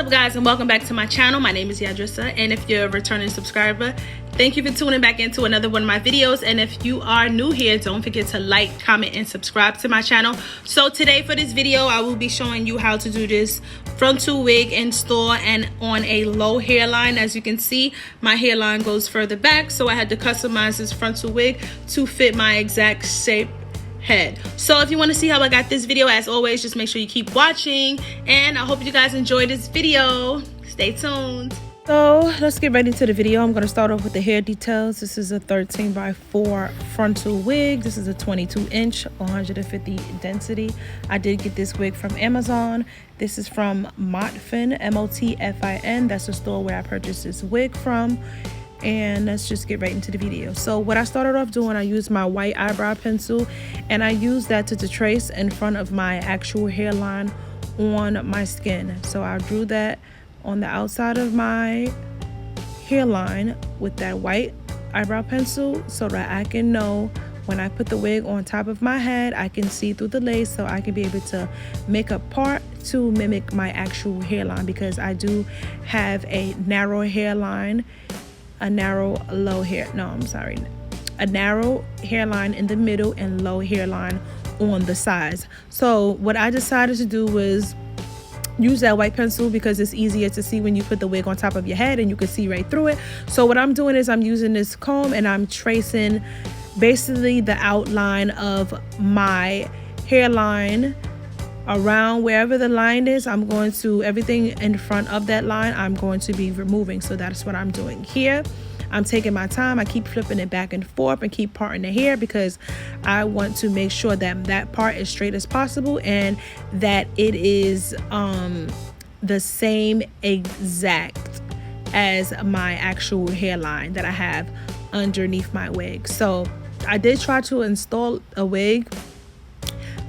up, guys, and welcome back to my channel. My name is Yadrissa, and if you're a returning subscriber, thank you for tuning back into another one of my videos. And if you are new here, don't forget to like, comment, and subscribe to my channel. So today for this video, I will be showing you how to do this frontal wig install and on a low hairline. As you can see, my hairline goes further back, so I had to customize this frontal wig to fit my exact shape head. So if you want to see how I got this video, as always, just make sure you keep watching, and I hope you guys enjoy this video. Stay tuned. So let's get right into the video. I'm going to start off with the hair details. This is a 13x4 frontal wig. This is a 22-inch 150 density. I did get this wig from Amazon. This is from Motfin, Motfin. That's the store where I purchased this wig from. And let's just get right into the video. So what I started off doing, I used my white eyebrow pencil, and I used that to trace in front of my actual hairline on my skin. So I drew that on the outside of my hairline with that white eyebrow pencil, so that I can know when I put the wig on top of my head, I can see through the lace, so I can be able to make a part to mimic my actual hairline, because I do have a narrow hairline, a narrow hairline in the middle and low hairline on the sides. So what I decided to do was use that white pencil because it's easier to see when you put the wig on top of your head and you can see right through it. So what I'm doing is I'm using this comb and I'm tracing basically the outline of my hairline around wherever the line is. I'm going to, everything in front of that line, I'm going to be removing. So that's what I'm doing here. I'm taking my time. I keep flipping it back and forth and keep parting the hair because I want to make sure that that part is straight as possible and that it is the same exact as my actual hairline that I have underneath my wig. So I did try to install a wig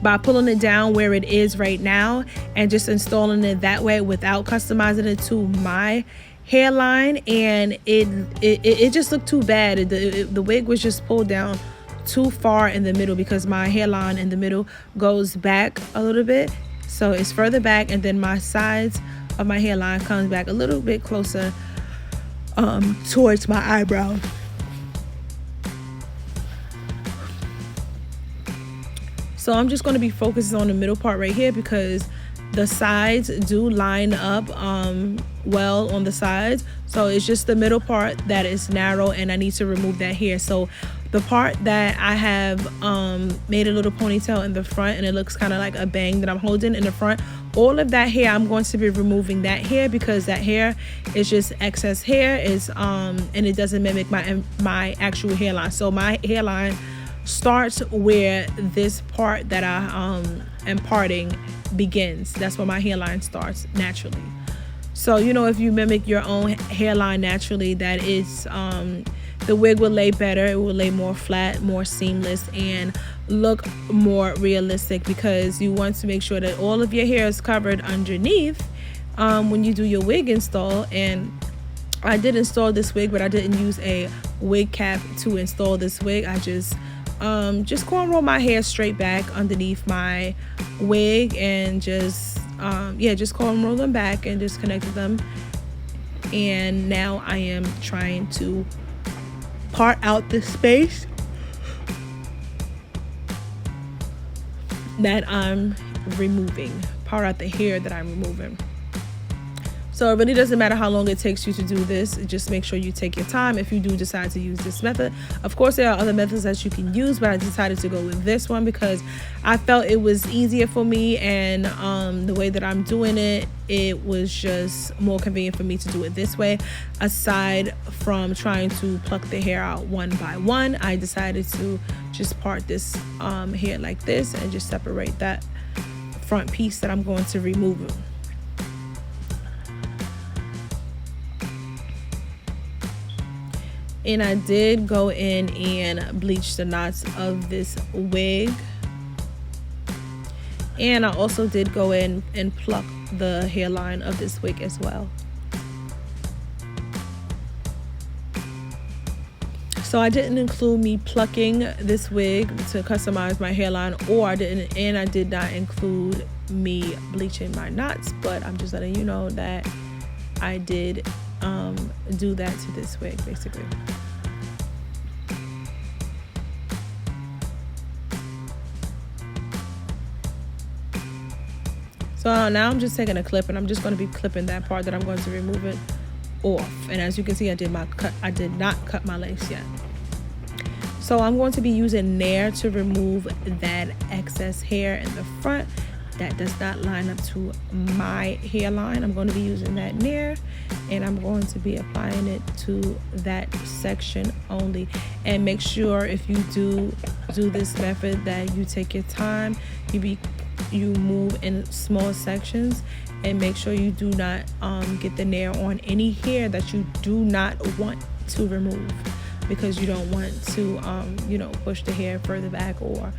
by pulling it down where it is right now and just installing it that way without customizing it to my hairline, and it just looked too bad. The wig was just pulled down too far in the middle because my hairline in the middle goes back a little bit, so it's further back, and then my sides of my hairline comes back a little bit closer towards my eyebrows. So I'm just going to be focusing on the middle part right here because the sides do line up well on the sides. So it's just the middle part that is narrow, and I need to remove that hair. So the part that I have made a little ponytail in the front, and it looks kind of like a bang that I'm holding in the front, all of that hair, I'm going to be removing that hair because that hair is just excess hair, and it doesn't mimic my actual hairline. So my hairline starts where this part that I am parting begins. That's where my hairline starts naturally. So you know, if you mimic your own hairline naturally, that is the wig will lay better. It will lay more flat, more seamless, and look more realistic, because you want to make sure that all of your hair is covered underneath when you do your wig install. And I did install this wig, but I didn't use a wig cap to install this wig. I just cornrow my hair straight back underneath my wig and just cornrow them back and just connected them. And now I am trying to part out the space that I'm removing, part out the hair that I'm removing. So it really doesn't matter how long it takes you to do this. Just make sure you take your time if you do decide to use this method. Of course, there are other methods that you can use, but I decided to go with this one because I felt it was easier for me, and the way that I'm doing it, it was just more convenient for me to do it this way. Aside from trying to pluck the hair out one by one, I decided to just part this hair like this and just separate that front piece that I'm going to remove. And I did go in and bleach the knots of this wig, and I also did go in and pluck the hairline of this wig as well. So I didn't include me plucking this wig to customize my hairline, or I did not include me bleaching my knots, but I'm just letting you know that I did do that to this wig basically. So now I'm just taking a clip and I'm just going to be clipping that part that I'm going to remove it off. And as you can see, I did not cut my lace yet. So I'm going to be using Nair to remove that excess hair in the front that does not line up to my hairline. I'm going to be using that Nair, and I'm going to be applying it to that section only. And make sure if you do this method that you take your time, you move in small sections, and make sure you do not get the Nair on any hair that you do not want to remove, because you don't want to push the hair further back or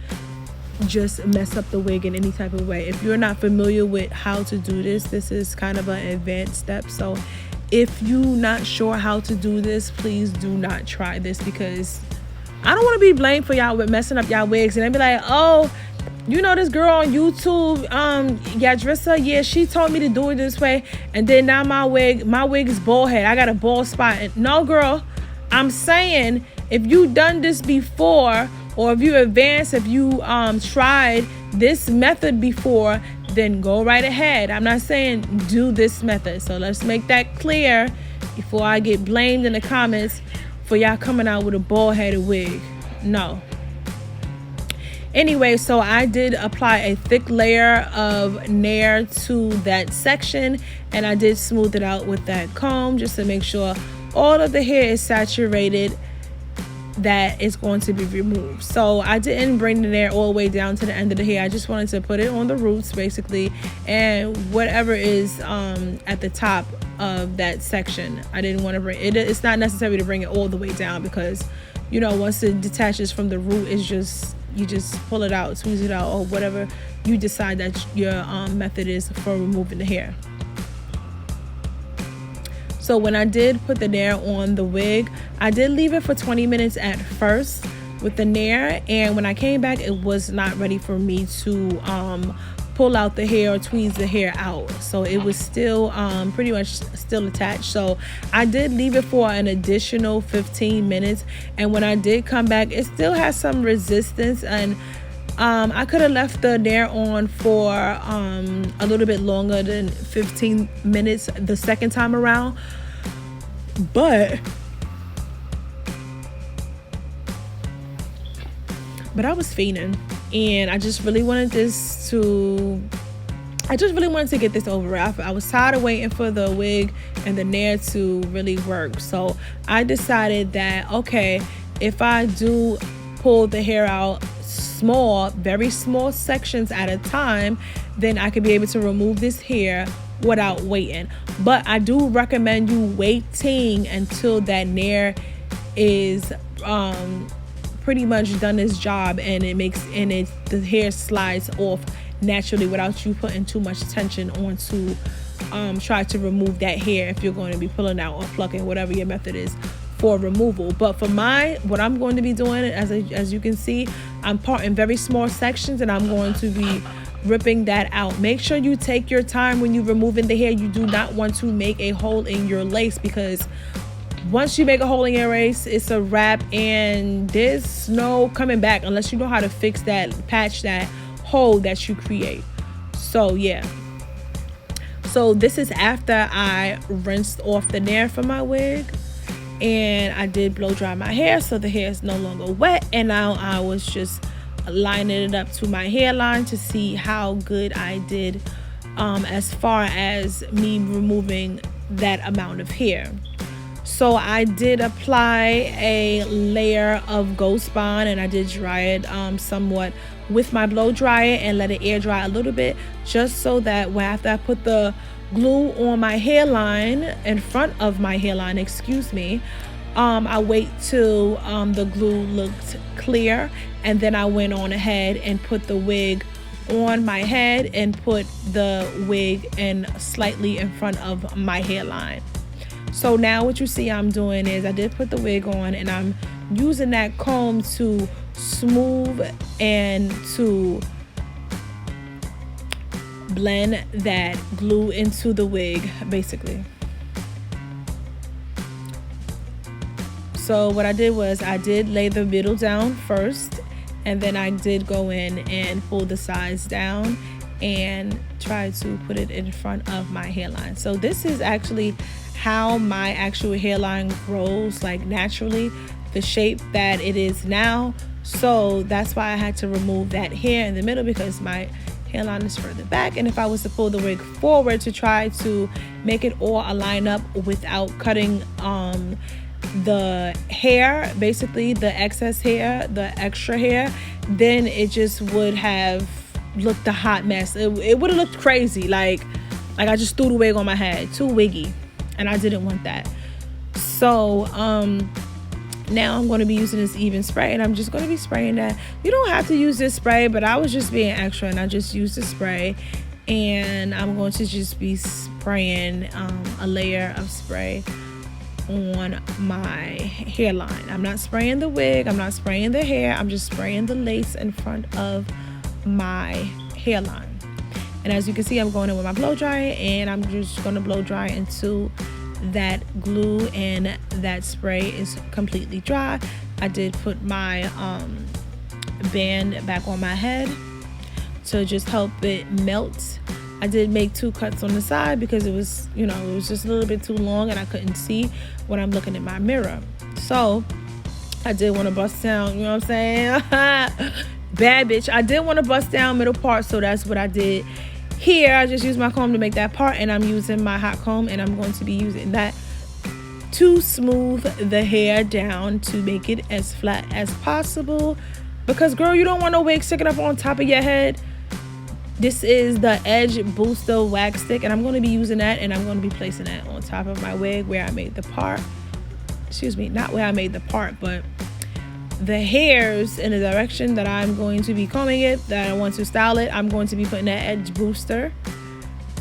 just mess up the wig in any type of way. If you're not familiar with how to do this, this is kind of an advanced step. So if you're not sure how to do this, please do not try this, because I don't want to be blamed for y'all with messing up y'all wigs and then be like, oh, you know this girl on YouTube, Yadrissa, yeah, she told me to do it this way, and then now my wig is bald head. I got a bald spot. And no, girl, I'm saying if you done this before, or if you advanced, if you tried this method before, then go right ahead. I'm not saying do this method. So let's make that clear before I get blamed in the comments for y'all coming out with a bald headed wig. No. Anyway, so I did apply a thick layer of Nair to that section, and I did smooth it out with that comb just to make sure all of the hair is saturated, that is going to be removed. So I didn't bring the Nair all the way down to the end of the hair. I just wanted to put it on the roots basically, and whatever is at the top of that section. I didn't want to bring it. It's not necessary to bring it all the way down, because once it detaches from the root, it's just, you just pull it out, squeeze it out, or whatever you decide that your method is for removing the hair. So when I did put the Nair on the wig, I did leave it for 20 minutes at first with the Nair, and when I came back, it was not ready for me to pull out the hair or tweeze the hair out. So it was still pretty much still attached. So I did leave it for an additional 15 minutes, and when I did come back, it still has some resistance, and I could have left the Nair on for a little bit longer than 15 minutes the second time around, but I was fiending, and I just really wanted to get this over with. I was tired of waiting for the wig and the Nair to really work. So I decided that, okay, if I do pull the hair out very small sections at a time, then I could be able to remove this hair without waiting. But I do recommend you waiting until that Nair is pretty much done its job, and the hair slides off naturally without you putting too much tension on to try to remove that hair, if you're going to be pulling out or plucking, whatever your method is for removal. But for what I'm going to be doing, as you can see, I'm parting very small sections, and I'm going to be ripping that out. Make sure you take your time when you're removing the hair. You do not want to make a hole in your lace, because once you make a hole in your lace, it's a wrap, and there's no coming back unless you know how to fix that, patch that hole that you create. So yeah, so this is after I rinsed off the Nair from my wig, and I did blow dry my hair, so the hair is no longer wet, and now I was just lining it up to my hairline to see how good I did as far as me removing that amount of hair. So I did apply a layer of Ghost Bond, and I did dry it somewhat with my blow dryer and let it air dry a little bit, just so that after I put the glue on my hairline, in front of my hairline, I wait till the glue looked clear, and then I went on ahead and put the wig on my head and put the wig in slightly in front of my hairline. So now what you see I'm doing is I did put the wig on, and I'm using that comb to smooth and to blend that glue into the wig, basically. So what I did was I did lay the middle down first, and then I did go in and pull the sides down and try to put it in front of my hairline. So this is actually how my actual hairline grows, like naturally, the shape that it is now. So that's why I had to remove that hair in the middle, because my hairline is further back, and if I was to pull the wig forward to try to make it all align up without cutting the hair, basically the excess hair, the extra hair, then it just would have looked a hot mess. It would have looked crazy, like I just threw the wig on my head, too wiggy, and I didn't want that. So now I'm going to be using this even spray, and I'm just going to be spraying that. You don't have to use this spray, but I was just being extra and I just used the spray, and I'm going to just be spraying a layer of spray on my hairline. I'm not spraying the wig, I'm not spraying the hair, I'm just spraying the lace in front of my hairline. And as you can see, I'm going in with my blow dryer, and I'm just going to blow dry until that glue and that spray is completely dry. I did put my band back on my head to just help it melt. I did make 2 cuts on the side because it was, you know, it was just a little bit too long and I couldn't see when I'm looking in my mirror. So I did want to bust down, you know what I'm saying? Bad bitch. I did want to bust down middle part, so that's what I did. Here, I just used my comb to make that part, and I'm using my hot comb, and I'm going to be using that to smooth the hair down to make it as flat as possible. Because, girl, you don't want no wig sticking up on top of your head. This is the Edge Booster Wax Stick, and I'm going to be using that, and I'm going to be placing that on top of my wig where I made the part. Excuse me, not where I made the part, but the hairs in the direction that I'm going to be combing it, that I want to style it. I'm going to be putting that Edge Booster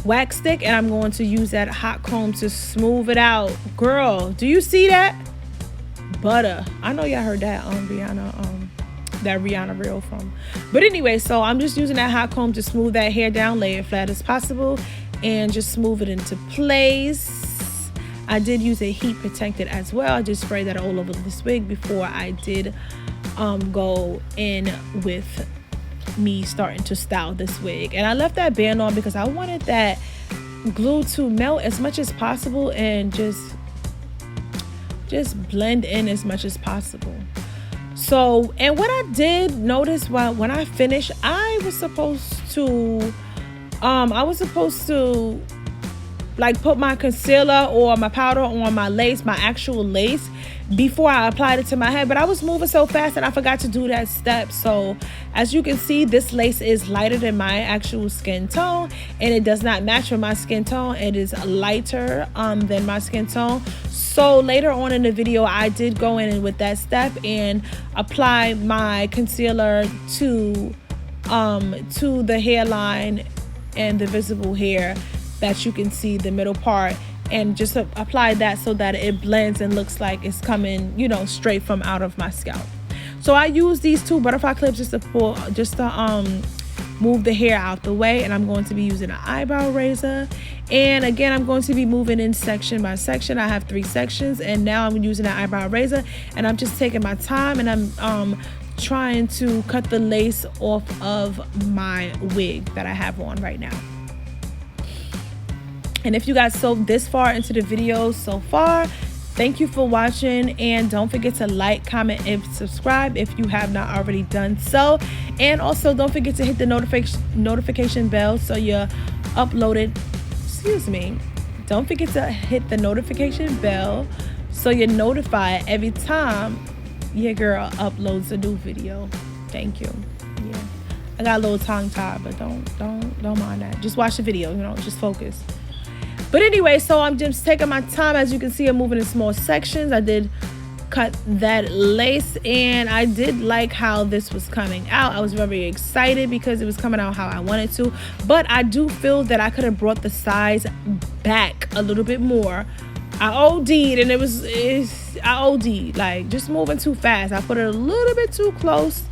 Wax Stick, and I'm going to use that hot comb to smooth it out. Girl, do you see that? Butter. I know y'all heard that on Rihanna reel from. But anyway, so I'm just using that hot comb to smooth that hair down, lay it flat as possible, and just smooth it into place. I did use a heat protectant as well. I just sprayed that all over this wig before I did go in with me starting to style this wig. And I left that band on because I wanted that glue to melt as much as possible and just blend in as much as possible. So, and what I did notice when I finished, I was supposed to like put my concealer or my powder on my lace, my actual lace, before I applied it to my head, but I was moving so fast and I forgot to do that step. So as you can see, this lace is lighter than my actual skin tone, and it does not match with my skin tone. It is lighter than my skin tone. So later on in the video, I did go in with that step and apply my concealer to the hairline and the visible hair that you can see, the middle part, and just apply that so that it blends and looks like it's coming, you know, straight from out of my scalp. So I use these 2 butterfly clips just to move the hair out the way, and I'm going to be using an eyebrow razor. And again, I'm going to be moving in section by section. I have 3 sections, and now I'm using an eyebrow razor, and I'm just taking my time, and I'm trying to cut the lace off of my wig that I have on right now. And if you guys so this far into the video so far, thank you for watching, and don't forget to like, comment, and subscribe if you have not already done so. And also don't forget to hit the notification bell so you're uploaded. Excuse me. Don't forget to hit the notification bell so you're notified every time your girl uploads a new video. Thank you. Yeah, I got a little tongue tied, but don't mind that. Just watch the video, you know, just focus. But anyway, so I'm just taking my time. As you can see, I'm moving in small sections. I did cut that lace, and I did like how this was coming out. I was very excited because it was coming out how I wanted to, but I do feel that I could have brought the size back a little bit more. I OD'd, and I OD'd, like just moving too fast. I put it a little bit too close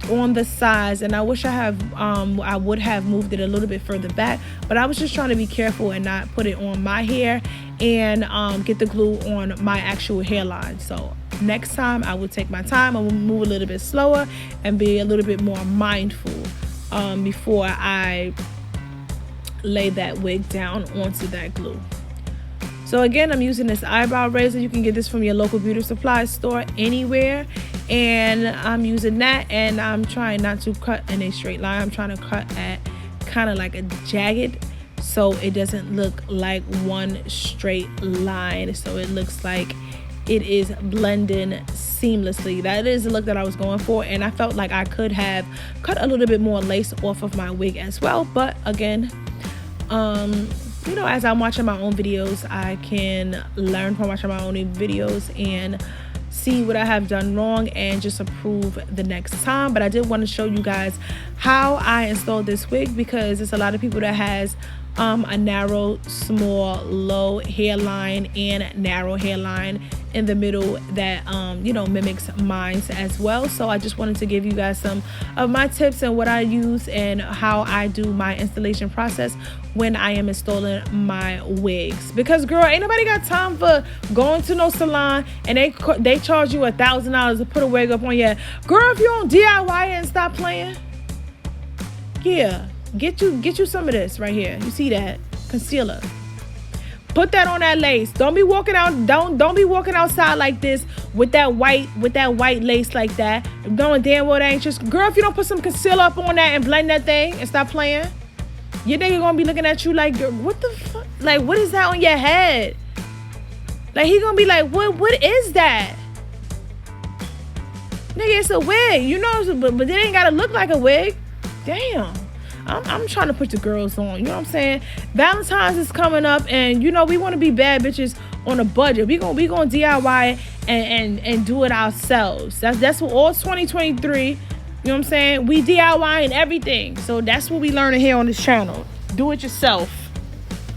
on the sides, and I wish I would have moved it a little bit further back, but I was just trying to be careful and not put it on my hair and get the glue on my actual hairline. So next time I will take my time, I will move a little bit slower and be a little bit more mindful before I lay that wig down onto that glue. So again, I'm using this eyebrow razor. You can get this from your local beauty supply store anywhere. And I'm using that, and I'm trying not to cut in a straight line. I'm trying to cut at kind of like a jagged, so it doesn't look like one straight line. So it looks like it is blending seamlessly. That is the look that I was going for, and I felt like I could have cut a little bit more lace off of my wig as well. But again, you know, as I'm watching my own videos, I can learn from watching my own videos and see what I have done wrong and just improve the next time. But I did want to show you guys how I installed this wig, because there's a lot of people that has a narrow, small, low hairline and narrow hairline in the middle that you know, mimics mine as well. So I just wanted to give you guys some of my tips and what I use and how I do my installation process when I am installing my wigs. Because girl, ain't nobody got time for going to no salon and they charge you $1,000 to put a wig up on your head. Girl, if you don't DIY it and stop playing, yeah, get you some of this right here. You see that concealer? Put that on that lace. Don't be walking out. Don't be walking outside like this with that white lace like that. Knowing damn well that ain't just. Girl, if you don't put some concealer up on that and blend that thing and stop playing, your nigga gonna be looking at you like, what the fuck? Like, what is that on your head? Like, he gonna be like, what is that? Nigga, it's a wig, you know, but it ain't gotta look like a wig. Damn. I'm trying to put the girls on, you know what I'm saying? Valentine's is coming up, and you know, we want to be bad bitches on a budget. We gonna DIY and do it ourselves. That's what all 2023, you know what I'm saying? We DIY and everything. So that's what we learning here on this channel. Do it yourself.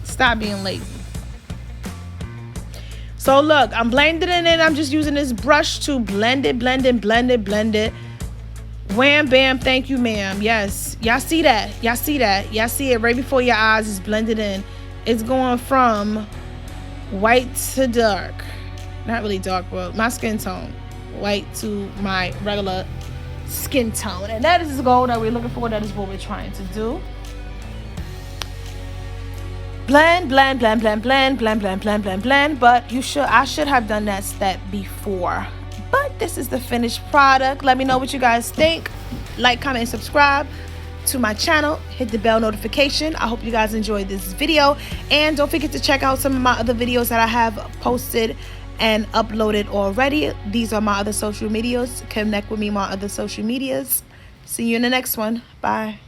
Stop being lazy. So look, I'm blending it in. I'm just using this brush to blend it. Wham, bam, thank you, ma'am. Yes, y'all see that? Y'all see it right before your eyes. Is blended in. It's going from white to dark. Not really dark, but my skin tone. White to my regular skin tone. And that is the goal that we're looking for. That is what we're trying to do. Blend. But I should have done that step before. But this is the finished product. Let me know what you guys think. Like, comment, and subscribe to my channel. Hit the bell notification. I hope you guys enjoyed this video. And don't forget to check out some of my other videos that I have posted and uploaded already. These are my other social medias. Connect with me on my other social medias. See you in the next one. Bye.